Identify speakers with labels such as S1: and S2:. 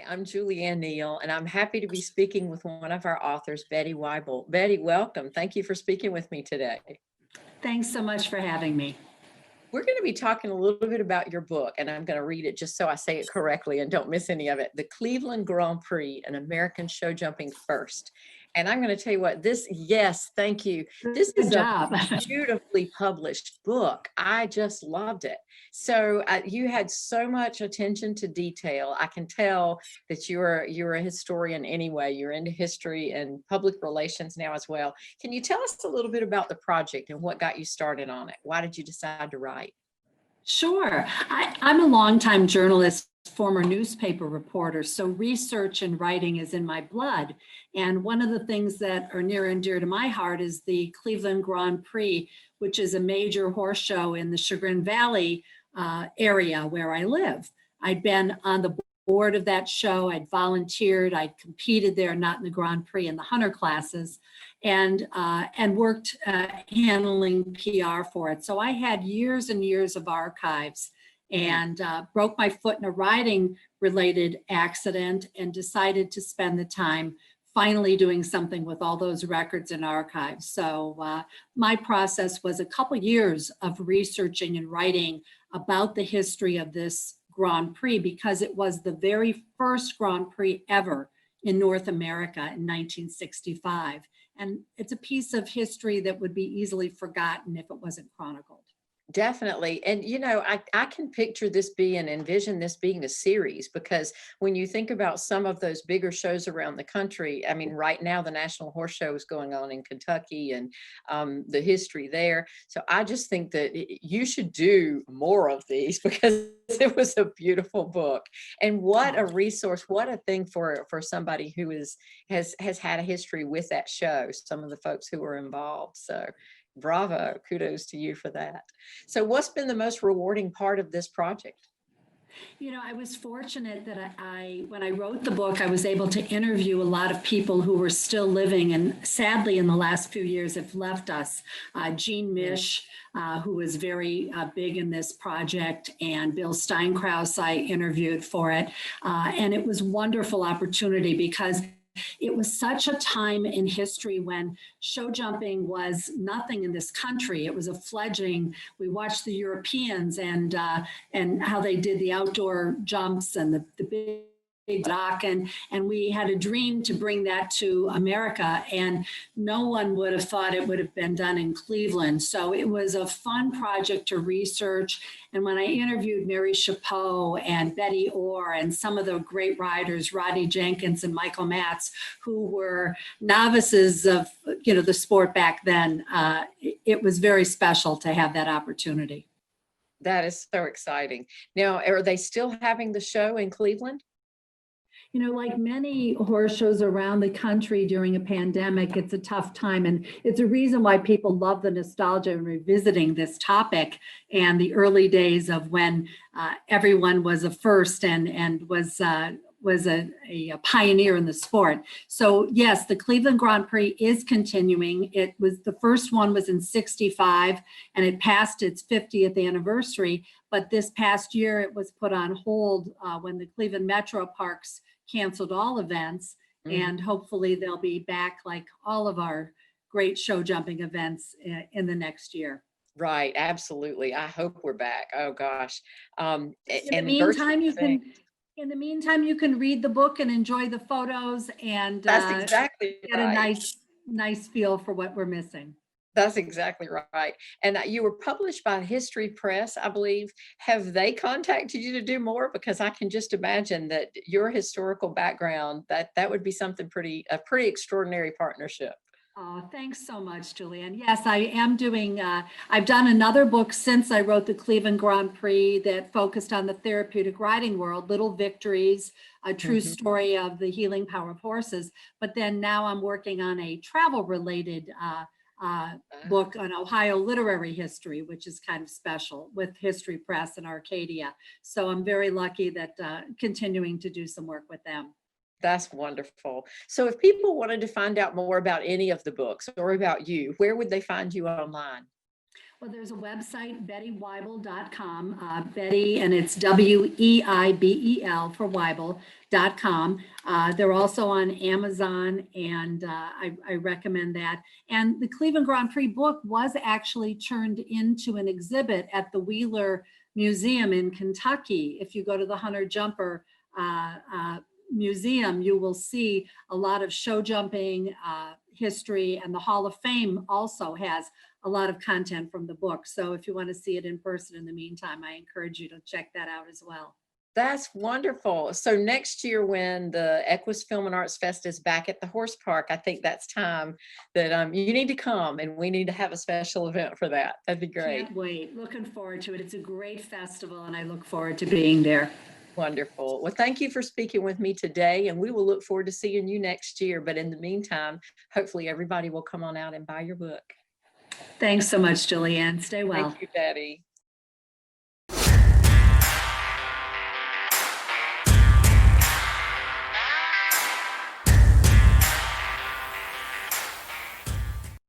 S1: I'm Julianne Neal, and I'm happy to be speaking with one of our authors, Betty Weibel. Betty, welcome. Thank you for speaking with me today.
S2: Thanks so much for having me.
S1: We're going to be talking a little bit about your book, and I'm going to read it just so I say it correctly and don't miss any of it. The Cleveland Grand Prix, an American show jumping first. And I'm going to tell you what, yes, thank you. This is a beautifully published book. I just loved it. So you had so much attention to detail. I can tell that you're a historian anyway. You're into history and public relations now as well. Can you tell us a little bit about the project and what got you started on it? Why did you decide to write?
S2: Sure. I'm a longtime journalist, former newspaper reporter, so research and writing is in my blood. And one of the things that are near and dear to my heart is the Cleveland Grand Prix, which is a major horse show in the Chagrin Valley area where I live. I'd been on the board of that show. I'd volunteered. I'd competed there, not in the Grand Prix, in the hunter classes, and worked handling PR for it. So I had years and years of archives, and broke my foot in a riding-related accident and decided to spend the time finally doing something with all those records and archives. So my process was a couple years of researching and writing about the history of this Grand Prix, because it was the very first Grand Prix ever in North America in 1965. And it's a piece of history that would be easily forgotten if it wasn't chronicled.
S1: Definitely. And, you know, I can picture this envision this being a series, because when you think about some of those bigger shows around the country, I mean, right now the National Horse Show is going on in Kentucky, and the history there. So I just think that you should do more of these, because it was a beautiful book. And what a resource, what a thing for somebody who has had a history with that show, some of the folks who were involved. So bravo, kudos to you for that. So what's been the most rewarding part of this project?
S2: You know, I was fortunate that when I wrote the book, I was able to interview a lot of people who were still living, and sadly in the last few years have left us. Jean Mish, who was very big in this project, and Bill Steinkraus I interviewed for it. And it was a wonderful opportunity, because it was such a time in history when show jumping was nothing in this country. It was a fledgling. We watched the Europeans and how they did the outdoor jumps and the big dock, and we had a dream to bring that to America, and no one would have thought it would have been done in Cleveland. So it was a fun project to research. And when I interviewed Mary Chapeau and Betty Orr and some of the great riders, Rodney Jenkins and Michael Matz, who were novices of the sport back then, it was very special to have that opportunity.
S1: That is so exciting. Now, are they still having the show in Cleveland?
S2: You know, like many horse shows around the country during a pandemic, it's a tough time. And it's a reason why people love the nostalgia and revisiting this topic and the early days of when everyone was a first and was a pioneer in the sport. So yes, the Cleveland Grand Prix is continuing. The first one was in '65, and it passed its 50th anniversary. But this past year, it was put on hold when the Cleveland Metro Parks canceled all events, and hopefully they'll be back like all of our great show jumping events in the next year.
S1: Right, absolutely. I hope we're back. Oh gosh.
S2: In the meantime, you can read the book and enjoy the photos, and
S1: that's exactly
S2: get a nice feel for what we're missing.
S1: That's exactly right. And you were published by History Press, I believe. Have they contacted you to do more? Because I can just imagine that your historical background, that would be something a pretty extraordinary partnership.
S2: Oh, thanks so much, Julianne. Yes, I am doing, I've done another book since I wrote the Cleveland Grand Prix that focused on the therapeutic riding world, Little Victories, a true story of the healing power of horses. But then now I'm working on a travel-related book on Ohio literary history, which is kind of special, with History Press in Arcadia. So I'm very lucky that continuing to do some work with them.
S1: That's wonderful. So if people wanted to find out more about any of the books or about you, where would they find you online?
S2: Well, there's a website, bettyweibel.com, Betty, and it's Weibel for Weibel.com. They're also on Amazon, and I recommend that. And the Cleveland Grand Prix book was actually turned into an exhibit at the Wheeler Museum in Kentucky. If you go to the Hunter Jumper Museum, you will see a lot of show jumping history, and the Hall of Fame also has a lot of content from the book. So if you want to see it in person in the meantime, I encourage you to check that out as well.
S1: That's wonderful. So next year when the EQUUS Film and Arts Fest is back at the horse park, I think that's time that you need to come, and we need to have a special event for that. That'd be great.
S2: Can't wait. Looking forward to it. It's a great festival, and I look forward to being there.
S1: Wonderful. Well, thank you for speaking with me today, and we will look forward to seeing you next year. But in the meantime, hopefully everybody will come on out and buy your book.
S2: Thanks so much, Julianne. Stay well.
S1: Thank you, Betty.